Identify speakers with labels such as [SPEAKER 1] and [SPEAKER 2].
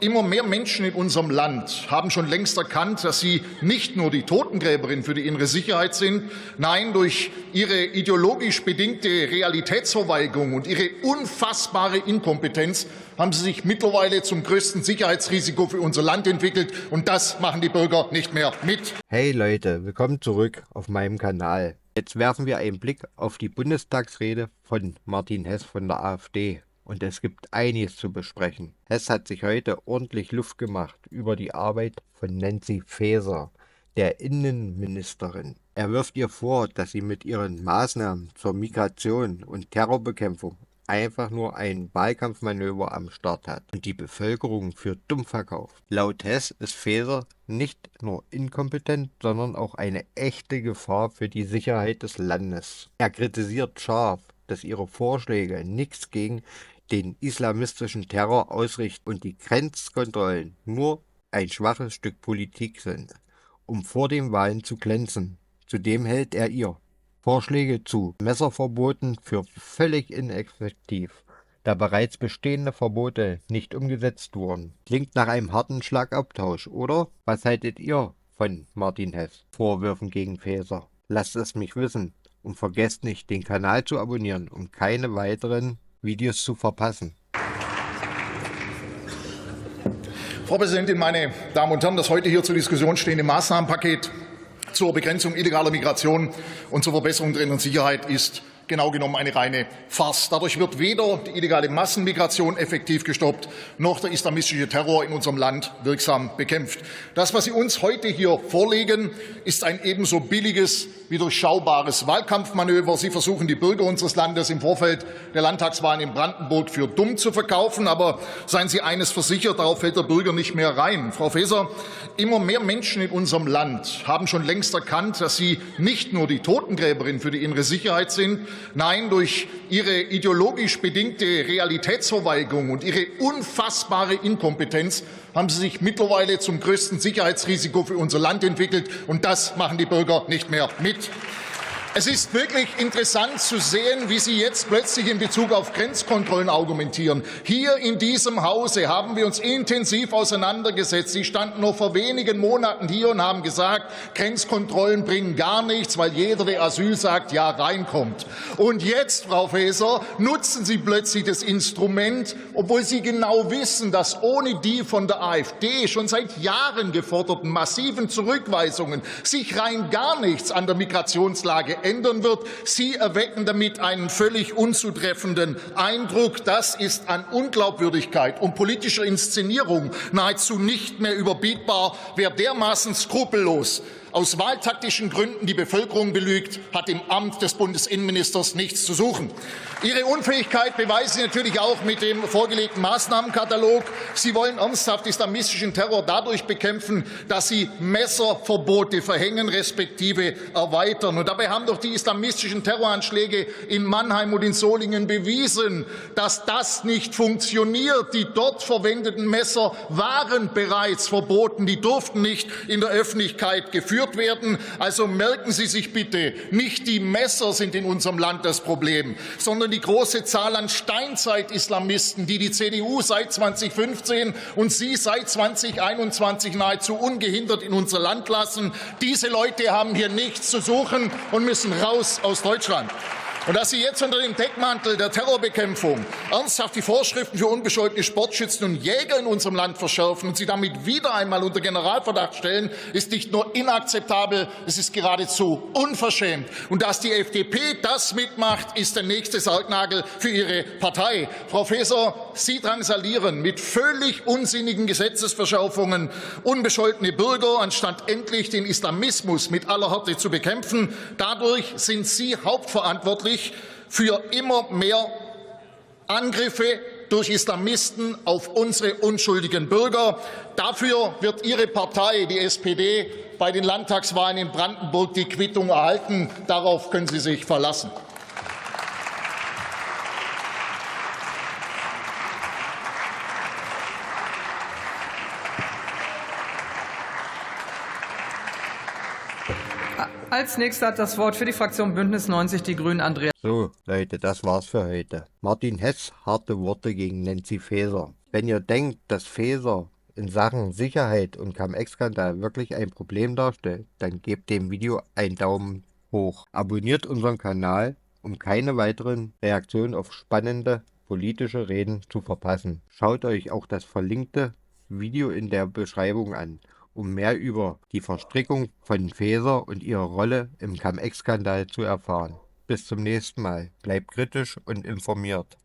[SPEAKER 1] Immer mehr Menschen in unserem Land haben schon längst erkannt, dass sie nicht nur die Totengräberin für die innere Sicherheit sind. Nein, durch ihre ideologisch bedingte Realitätsverweigerung und ihre unfassbare Inkompetenz haben sie sich mittlerweile zum größten Sicherheitsrisiko für unser Land entwickelt. Und das machen die Bürger nicht mehr mit.
[SPEAKER 2] Hey Leute, willkommen zurück auf meinem Kanal. Jetzt werfen wir einen Blick auf die Bundestagsrede von Martin Hess von der AfD. Und es gibt einiges zu besprechen. Hess hat sich heute ordentlich Luft gemacht über die Arbeit von Nancy Faeser, der Innenministerin. Er wirft ihr vor, dass sie mit ihren Maßnahmen zur Migration und Terrorbekämpfung einfach nur ein Wahlkampfmanöver am Start hat und die Bevölkerung für dumm verkauft. Laut Hess ist Faeser nicht nur inkompetent, sondern auch eine echte Gefahr für die Sicherheit des Landes. Er kritisiert scharf, dass ihre Vorschläge nichts gegen den islamistischen Terror ausrichten und die Grenzkontrollen nur ein schwaches Stück Politik sind, um vor den Wahlen zu glänzen. Zudem hält er ihr Vorschläge zu Messerverboten für völlig ineffektiv, da bereits bestehende Verbote nicht umgesetzt wurden. Klingt nach einem harten Schlagabtausch, oder? Was haltet ihr von Martin Hess' Vorwürfen gegen Faeser? Lasst es mich wissen und vergesst nicht, den Kanal zu abonnieren, um keine weiteren Videos zu verpassen.
[SPEAKER 1] Frau Präsidentin, meine Damen und Herren, das heute hier zur Diskussion stehende Maßnahmenpaket zur Begrenzung illegaler Migration und zur Verbesserung der inneren Sicherheit ist genau genommen eine reine Farce. Dadurch wird weder die illegale Massenmigration effektiv gestoppt, noch der islamistische Terror in unserem Land wirksam bekämpft. Das, was Sie uns heute hier vorlegen, ist ein ebenso billiges wie durchschaubares Wahlkampfmanöver. Sie versuchen, die Bürger unseres Landes im Vorfeld der Landtagswahlen in Brandenburg für dumm zu verkaufen. Aber seien Sie eines versichert, darauf fällt der Bürger nicht mehr rein. Frau Faeser, immer mehr Menschen in unserem Land haben schon längst erkannt, dass sie nicht nur die Totengräberin für die innere Sicherheit sind. Nein, durch ihre ideologisch bedingte Realitätsverweigerung und ihre unfassbare Inkompetenz haben sie sich mittlerweile zum größten Sicherheitsrisiko für unser Land entwickelt. Und das machen die Bürger nicht mehr mit. Es ist wirklich interessant zu sehen, wie Sie jetzt plötzlich in Bezug auf Grenzkontrollen argumentieren. Hier in diesem Hause haben wir uns intensiv auseinandergesetzt. Sie standen noch vor wenigen Monaten hier und haben gesagt, Grenzkontrollen bringen gar nichts, weil jeder, der Asyl sagt, ja reinkommt. Und jetzt, Frau Faeser, nutzen Sie plötzlich das Instrument, obwohl Sie genau wissen, dass ohne die von der AfD schon seit Jahren geforderten massiven Zurückweisungen sich rein gar nichts an der Migrationslage ändern wird. Sie erwecken damit einen völlig unzutreffenden Eindruck. Das ist an Unglaubwürdigkeit und politischer Inszenierung nahezu nicht mehr überbietbar. Wer dermaßen skrupellos aus wahltaktischen Gründen die Bevölkerung belügt, hat im Amt des Bundesinnenministers nichts zu suchen. Ihre Unfähigkeit beweisen Sie natürlich auch mit dem vorgelegten Maßnahmenkatalog. Sie wollen ernsthaft islamistischen Terror dadurch bekämpfen, dass Sie Messerverbote verhängen respektive erweitern. Und dabei haben doch die islamistischen Terroranschläge in Mannheim und in Solingen bewiesen, dass das nicht funktioniert. Die dort verwendeten Messer waren bereits verboten. Die durften nicht in der Öffentlichkeit geführt werden. Also merken Sie sich bitte, nicht die Messer sind in unserem Land das Problem, sondern die große Zahl an Steinzeit-Islamisten, die CDU seit 2015 und Sie seit 2021 nahezu ungehindert in unser Land lassen. Diese Leute haben hier nichts zu suchen und müssen raus aus Deutschland. Und dass Sie jetzt unter dem Deckmantel der Terrorbekämpfung ernsthaft die Vorschriften für unbescholtene Sportschützen und Jäger in unserem Land verschärfen und sie damit wieder einmal unter Generalverdacht stellen, ist nicht nur inakzeptabel, es ist geradezu unverschämt. Und dass die FDP das mitmacht, ist der nächste Sargnagel für Ihre Partei. Frau Faeser, Sie drangsalieren mit völlig unsinnigen Gesetzesverschärfungen unbescholtene Bürger, anstatt endlich den Islamismus mit aller Härte zu bekämpfen. Dadurch sind Sie hauptverantwortlich für immer mehr Angriffe durch Islamisten auf unsere unschuldigen Bürger. Dafür wird Ihre Partei, die SPD, bei den Landtagswahlen in Brandenburg die Quittung erhalten. Darauf können Sie sich verlassen.
[SPEAKER 3] Als nächster hat das Wort für die Fraktion Bündnis 90 Die Grünen Andreas.
[SPEAKER 2] So, Leute, das war's für heute. Martin Hess, harte Worte gegen Nancy Faeser. Wenn ihr denkt, dass Faeser in Sachen Sicherheit und Cum-Ex-Skandal wirklich ein Problem darstellt, dann gebt dem Video einen Daumen hoch. Abonniert unseren Kanal, um keine weiteren Reaktionen auf spannende politische Reden zu verpassen. Schaut euch auch das verlinkte Video in der Beschreibung an, um mehr über die Verstrickung von Faeser und ihre Rolle im Cum-Ex-Skandal zu erfahren. Bis zum nächsten Mal. Bleibt kritisch und informiert.